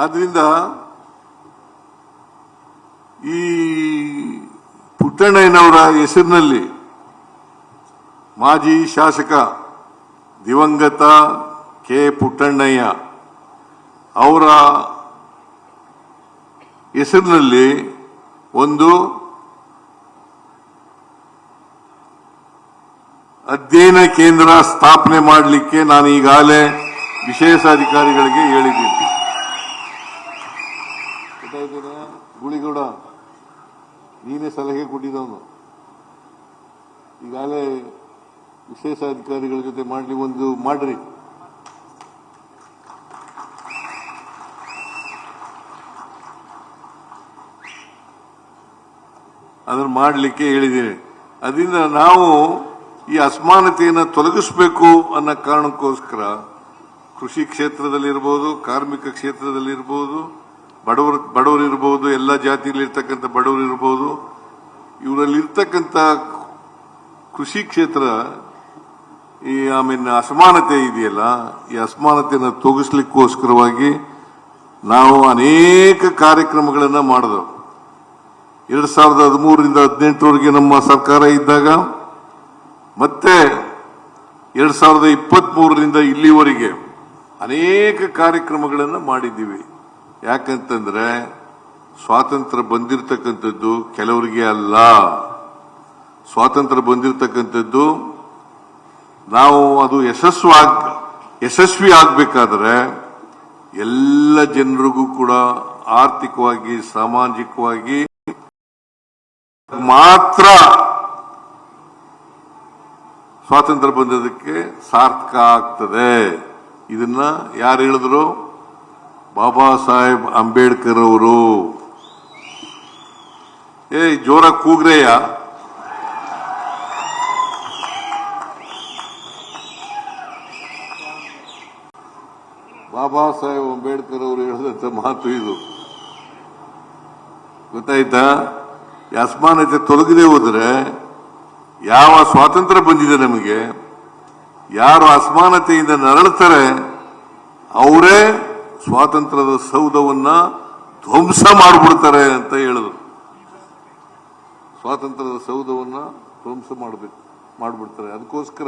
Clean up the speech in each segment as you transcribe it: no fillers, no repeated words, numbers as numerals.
ಆದ್ರಿಂದ ಈ ಪುಟ್ಟಣ್ಣಯ್ಯನವರ ಹೆಸರಿನಲ್ಲಿ ಮಾಜಿ ಶಾಸಕ ದಿವಂಗತ ಕೆ ಪುಟ್ಟಣ್ಣಯ್ಯ ಅವರ ಹೆಸರಿನಲ್ಲಿ ಒಂದು ಅಧ್ಯಯನ ಕೇಂದ್ರ ಸ್ಥಾಪನೆ ಮಾಡಲಿಕ್ಕೆ ನಾನು ಈಗಾಗಲೇ ವಿಶೇಷಾಧಿಕಾರಿಗಳಿಗೆ ಹೇಳಿದ್ದೀನಿ. ಗುಳಿಗೌಡ ನೀನೇ ಸಲಹೆ ಕೊಟ್ಟಿದ್ದವನು. ಈಗಾಗಲೇ ವಿಶೇಷಾಧಿಕಾರಿಗಳ ಜೊತೆ ಮಾಡ್ರಿ. ಅದನ್ನು ಮಾಡಲಿಕ್ಕೆ ಹೇಳಿದ್ದೀನಿ. ಅದರಿಂದ ನಾವು ಈ ಅಸಮಾನತೆಯನ್ನು ತೊಲಗಿಸಬೇಕು ಅನ್ನೋ ಕಾರಣಕ್ಕೋಸ್ಕರ ಕೃಷಿ ಕ್ಷೇತ್ರದಲ್ಲಿರ್ಬೋದು, ಕಾರ್ಮಿಕ ಕ್ಷೇತ್ರದಲ್ಲಿರ್ಬೋದು, ಬಡವರಿರ್ಬೋದು, ಎಲ್ಲ ಜಾತಿಯಲ್ಲಿರ್ತಕ್ಕಂಥ ಬಡವರಿರ್ಬೋದು, ಇವರಲ್ಲಿರ್ತಕ್ಕಂಥ ಕೃಷಿ ಕ್ಷೇತ್ರ ಆಮೇಲೆ ಅಸಮಾನತೆ ಇದೆಯಲ್ಲ, ಈ ಅಸಮಾನತೆಯನ್ನು ತೊಲಗಿಸ್ಲಿಕ್ಕೋಸ್ಕರವಾಗಿ ನಾವು ಅನೇಕ ಕಾರ್ಯಕ್ರಮಗಳನ್ನು ಮಾಡಿದೆವು. 2013ರಿಂದ 2018ವರೆಗೆ ನಮ್ಮ ಸರ್ಕಾರ ಇದ್ದಾಗ, ಮತ್ತೆ 2023ರಿಂದ ಇಲ್ಲಿವರೆಗೆ ಅನೇಕ ಕಾರ್ಯಕ್ರಮಗಳನ್ನು ಮಾಡಿದ್ದೀವಿ. ಯಾಕಂತಂದ್ರೆ ಸ್ವಾತಂತ್ರ್ಯ ಬಂದಿರತಕ್ಕಂಥದ್ದು ಕೆಲವರಿಗೆ ಅಲ್ಲ. ಸ್ವಾತಂತ್ರ್ಯ ಬಂದಿರತಕ್ಕಂಥದ್ದು ನಾವು ಅದು ಯಶಸ್ವಿ ಆಗಬೇಕಾದ್ರೆ ಎಲ್ಲ ಜನರಿಗೂ ಕೂಡ ಆರ್ಥಿಕವಾಗಿ, ಸಾಮಾಜಿಕವಾಗಿ ಮಾತ್ರ ಸ್ವಾತಂತ್ರ್ಯ ಬಂದದಕ್ಕೆ ಸಾರ್ಥಕ ಆಗ್ತದೆ. ಇದನ್ನ ಯಾರು ಹೇಳಿದ್ರು? ಬಾಬಾ ಸಾಹೇಬ್ ಅಂಬೇಡ್ಕರ್ ಅವರು. ಜೋರಾಗಿ ಕೂಗ್ರೆಯ. ಬಾಬಾ ಸಾಹೇಬ್ ಅಂಬೇಡ್ಕರ್ ಅವರು ಹೇಳಿದಂತ ಮಾತು ಇದು. ಗೊತ್ತಾಯ್ತಾ? ಅಸಮಾನತೆ ತೊಲಗದೆ ಹೋದ್ರೆ, ಯಾವ ಸ್ವಾತಂತ್ರ್ಯ ಬಂದಿದೆ ನಮಗೆ, ಯಾರು ಅಸಮಾನತೆಯಿಂದ ನರಳುತ್ತಾರೆ ಅವರೇ ಸ್ವಾತಂತ್ರ್ಯದ ಸೌಧವನ್ನ ಧ್ವಂಸ ಮಾಡಿಬಿಡ್ತಾರೆ ಅಂತ ಹೇಳಿದ್ರು. ಸ್ವಾತಂತ್ರ್ಯದ ಸೌಧವನ್ನ ಧ್ವಂಸ ಮಾಡಿಬಿಡ್ತಾರೆ. ಅದಕ್ಕೋಸ್ಕರ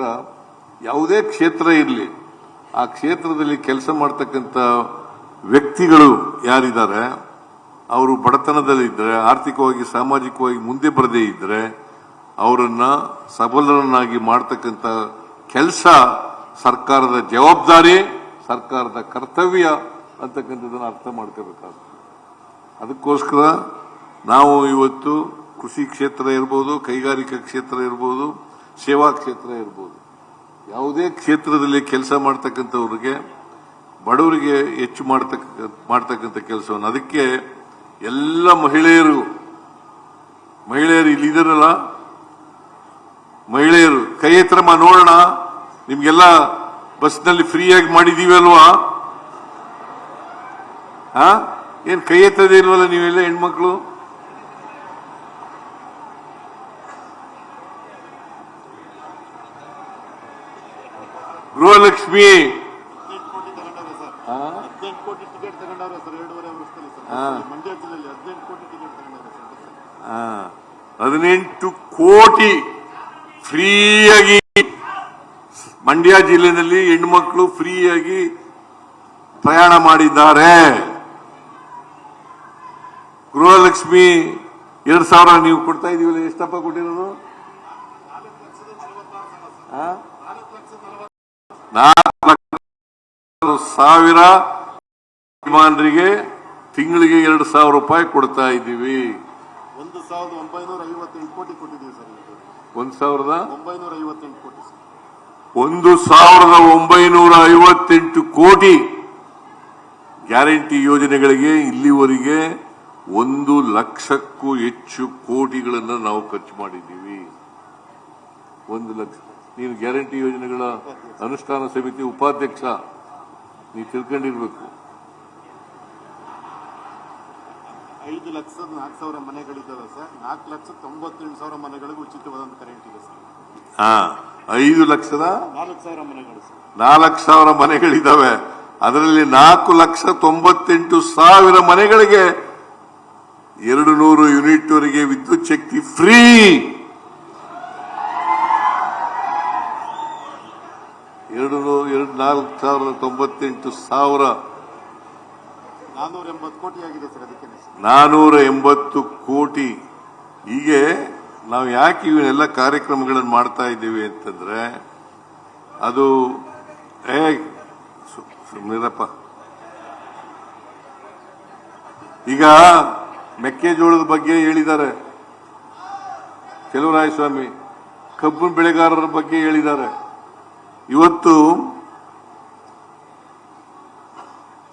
ಯಾವುದೇ ಕ್ಷೇತ್ರ ಇರಲಿ, ಆ ಕ್ಷೇತ್ರದಲ್ಲಿ ಕೆಲಸ ಮಾಡ್ತಕ್ಕಂಥ ವ್ಯಕ್ತಿಗಳು ಯಾರಿದ್ದಾರೆ, ಅವರು ಬಡತನದಲ್ಲಿದ್ದರೆ, ಆರ್ಥಿಕವಾಗಿ ಸಾಮಾಜಿಕವಾಗಿ ಮುಂದೆ ಬರದೇ ಇದ್ದರೆ ಅವರನ್ನ ಸಬಲರನ್ನಾಗಿ ಮಾಡ್ತಕ್ಕಂಥ ಕೆಲಸ ಸರ್ಕಾರದ ಜವಾಬ್ದಾರಿ, ಸರ್ಕಾರದ ಕರ್ತವ್ಯ ಅಂತಕ್ಕಂಥದ್ದನ್ನು ಅರ್ಥ ಮಾಡ್ಕೋಬೇಕಾಗುತ್ತೆ. ಅದಕ್ಕೋಸ್ಕರ ನಾವು ಇವತ್ತು ಕೃಷಿ ಕ್ಷೇತ್ರ ಇರ್ಬೋದು, ಕೈಗಾರಿಕಾ ಕ್ಷೇತ್ರ ಇರ್ಬೋದು, ಸೇವಾ ಕ್ಷೇತ್ರ ಇರ್ಬೋದು, ಯಾವುದೇ ಕ್ಷೇತ್ರದಲ್ಲಿ ಕೆಲಸ ಮಾಡ್ತಕ್ಕಂಥವ್ರಿಗೆ, ಬಡವರಿಗೆ ಹೆಚ್ಚು ಮಾಡ್ತಕ್ಕಂಥ ಕೆಲಸವನ್ನು, ಅದಕ್ಕೆ ಎಲ್ಲ ಮಹಿಳೆಯರು ಇಲ್ಲಿದ್ದಾರಲ್ಲ, ಮಹಿಳೆಯರು ಕೈ ಎತ್ತರಮ್ಮ ನೋಡೋಣ. ನಿಮ್ಗೆಲ್ಲ ಬಸ್ನಲ್ಲಿ ಫ್ರೀಯಾಗಿ ಮಾಡಿದೀವಿ ಅಲ್ವಾ? ಏನ್ ಕೈ ಎತ್ತದೇ ಇಲ್ವಲ್ಲ ನೀವೆಲ್ಲ ಹೆಣ್ಮಕ್ಳು? ಗೃಹಲಕ್ಷ್ಮಿ ಮಂಡ್ಯ ಜಿಲ್ಲೆಯಲ್ಲಿ 18 ಕೋಟಿ ಟಿಕೆಟ್ ತಗೊಂಡಾರೆ. 18 ಕೋಟಿ ಫ್ರೀಯಾಗಿ ಮಂಡ್ಯ ಜಿಲ್ಲೆಯಲ್ಲಿ ಹೆಣ್ಮಕ್ಳು ಫ್ರೀಯಾಗಿ ಪ್ರಯಾಣ ಮಾಡಿದ್ದಾರೆ. ಗೃಹಲಕ್ಷ್ಮಿ 2,000 ನೀವು ಕೊಡ್ತಾ ಇದೀವಲ್ಲ, ಎಷ್ಟಪ್ಪ ಕೊಟ್ಟಿರೋದು? 4,40,000 ಯಜಮಾನರಿಗೆ ತಿಂಗಳಿಗೆ 2,000 ರೂಪಾಯಿ ಕೊಡ್ತಾ ಇದ್ದೀವಿ. 1,958 ಕೋಟಿ ಕೊಟ್ಟಿದ್ದೀವಿ ಸರ್. 1,958 ಕೋಟಿ ಸರ್. 1,958 ಕೋಟಿ ಗ್ಯಾರಂಟಿ ಯೋಜನೆಗಳಿಗೆ ಇಲ್ಲಿವರೆಗೆ 1 ಲಕ್ಷಕ್ಕೂ ಹೆಚ್ಚು ಕೋಟಿಗಳನ್ನು ನಾವು ಖರ್ಚು ಮಾಡಿದ್ದೀವಿ. 1 ಲಕ್ಷ. ನೀನು ಗ್ಯಾರಂಟಿ ಯೋಜನೆಗಳ ಅನುಷ್ಠಾನ ಸಮಿತಿ ಉಪಾಧ್ಯಕ್ಷ, ನೀವು ತಿಳ್ಕೊಂಡಿರ್ಬೇಕು. 5,04,000 ಮನೆಗಳಿದ್ದಾವೆ ಸರ್. 4,98,000 ಮನೆಗಳಿಗೆ ಉಚಿತವಾದ ಕರೆಂಟ್ ಇದೆ ಸರ್. 5,04,000 ಮನೆಗಳು ಸರ್. 4,000 ಮನೆಗಳಿದ್ದಾವೆ. ಅದರಲ್ಲಿ 4,98,000 ಮನೆಗಳಿಗೆ 200 ಯೂನಿಟ್ ವರೆಗೆ ವಿದ್ಯುತ್ ಶಕ್ತಿ ಫ್ರೀ. ಎರಡು 4,98,000 480 ಕೋಟಿ ಆಗಿದೆ ಸರ್. ಅದಕ್ಕೆ 480 ಕೋಟಿ. ಹೀಗೆ ನಾವು ಯಾಕೆ ಇವನ್ನೆಲ್ಲ ಕಾರ್ಯಕ್ರಮಗಳನ್ನು ಮಾಡ್ತಾ ಇದ್ದೀವಿ ಅಂತಂದ್ರೆ ಅದು ಸುಮ್ಮನಿರಪ್ಪ. ಈಗ ಮೆಕ್ಕೆಜೋಳದ ಬಗ್ಗೆ ಹೇಳಿದ್ದಾರೆ ಚೆಲುವರಾಯಸ್ವಾಮಿ, ಕಬ್ಬು ಬೆಳೆಗಾರರ ಬಗ್ಗೆ ಹೇಳಿದ್ದಾರೆ. ಇವತ್ತು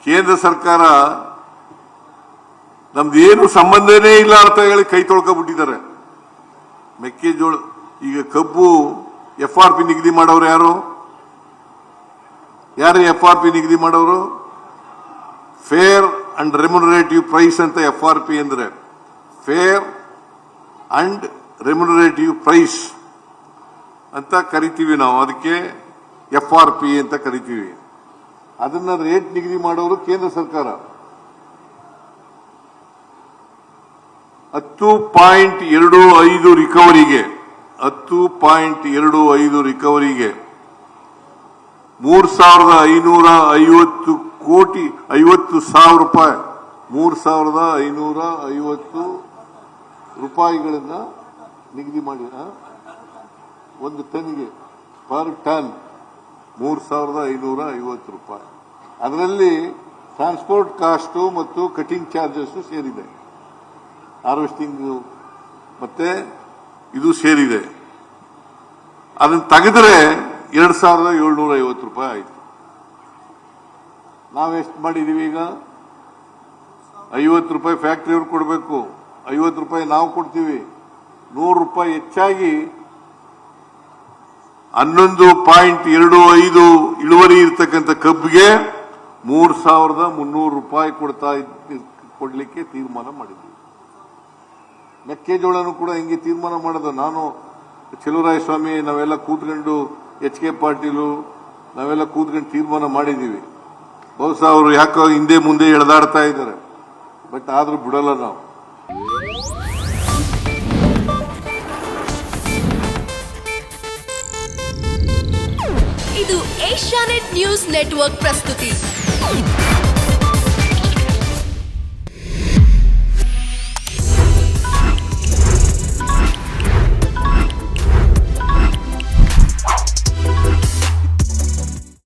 ಕೇಂದ್ರ ಸರ್ಕಾರ ನಮ್ದು ಏನು ಸಂಬಂಧನೇ ಇಲ್ಲ ಅಂತ ಹೇಳಿ ಕೈ ತೊಳ್ಕೊಬಿಟ್ಟಿದ್ದಾರೆ. ಮೆಕ್ಕೆಜೋಳ ಈಗ ಕಬ್ಬು FRP ನಿಗದಿ ಮಾಡೋರು ಯಾರು FRP ನಿಗದಿ ಮಾಡೋರು? ಫೇರ್ ಅಂಡ್ ರೆಮ್ಯುನರೇಟಿವ್ ಪ್ರೈಸ್ ಅಂತ FRP ಅಂದ್ರೆ ಫೇರ್ ಅಂಡ್ ರೆಮ್ಯುನರೇಟಿವ್ ಪ್ರೈಸ್ ಅಂತ ಕರಿತೀವಿ ನಾವು. ಅದಕ್ಕೆ FRP ಅಂತ ಕರಿತೀವಿ. ಅದನ್ನ ರೇಟ್ ನಿಗದಿ ಮಾಡೋರು ಕೇಂದ್ರ ಸರ್ಕಾರ. 10.25 ರಿಕವರಿಗೆ 3,550 ಕೋಟಿ 50,000 ರೂಪಾಯಿ 3,550 ರೂಪಾಯಿಗಳನ್ನ ನಿಗದಿ ಮಾಡಿ ಒಂದು ಟನ್ಗೆ ಪರ್ ಟನ್ 3,550 ರೂಪಾಯಿ. ಅದರಲ್ಲಿ ಟ್ರಾನ್ಸ್ಪೋರ್ಟ್ ಕಾಸ್ಟು ಮತ್ತು ಕಟಿಂಗ್ ಚಾರ್ಜಸ್ ಸೇರಿದೆ, ಹಾರ್ವೆಸ್ಟಿಂಗ್ ಮತ್ತೆ ಇದು ಸೇರಿದೆ. ಅದನ್ನು ತೆಗೆದ್ರೆ 2,750 ರೂಪಾಯಿ ಆಯ್ತು. ನಾವೆಷ್ಟು ಮಾಡಿದೀವಿ ಈಗ? 50 ರೂಪಾಯಿ ಫ್ಯಾಕ್ಟರಿಯವ್ರು ಕೊಡಬೇಕು, 50 ರೂಪಾಯಿ ನಾವು ಕೊಡ್ತೀವಿ. 100 ರೂಪಾಯಿ ಹೆಚ್ಚಾಗಿ 11.25 ಇಳುವರಿ ಇರ್ತಕ್ಕಂಥ ಕಬ್ಬಿಗೆ 3,300 ರೂಪಾಯಿ ಕೊಡ್ಲಿಕ್ಕೆ ತೀರ್ಮಾನ ಮಾಡಿದ್ವಿ. ಮೆಕ್ಕೆಜೋಳನು ಕೂಡ ಹಿಂಗೆ ತೀರ್ಮಾನ ಮಾಡೋದು. ನಾನು ಚೆಲುವರಾಯಸ್ವಾಮಿ ನಾವೆಲ್ಲ ಕೂತ್ಕೊಂಡು HK ಪಾಟೀಲು ನಾವೆಲ್ಲ ಕೂತ್ಕೊಂಡು ತೀರ್ಮಾನ ಮಾಡಿದ್ದೀವಿ. ಬಹುಶಃ ಅವರು ಯಾಕೋ ಹಿಂದೆ ಮುಂದೆ ಎಳೆದಾಡ್ತಾ ಇದ್ದಾರೆ, ಬಟ್ ಆದ್ರೂ ಬಿಡಲ್ಲ ನಾವು. ಇದು ಏಷ್ಯಾನೆಟ್ ನ್ಯೂಸ್ ನೆಟ್ವರ್ಕ್ ಪ್ರಸ್ತುತಿ.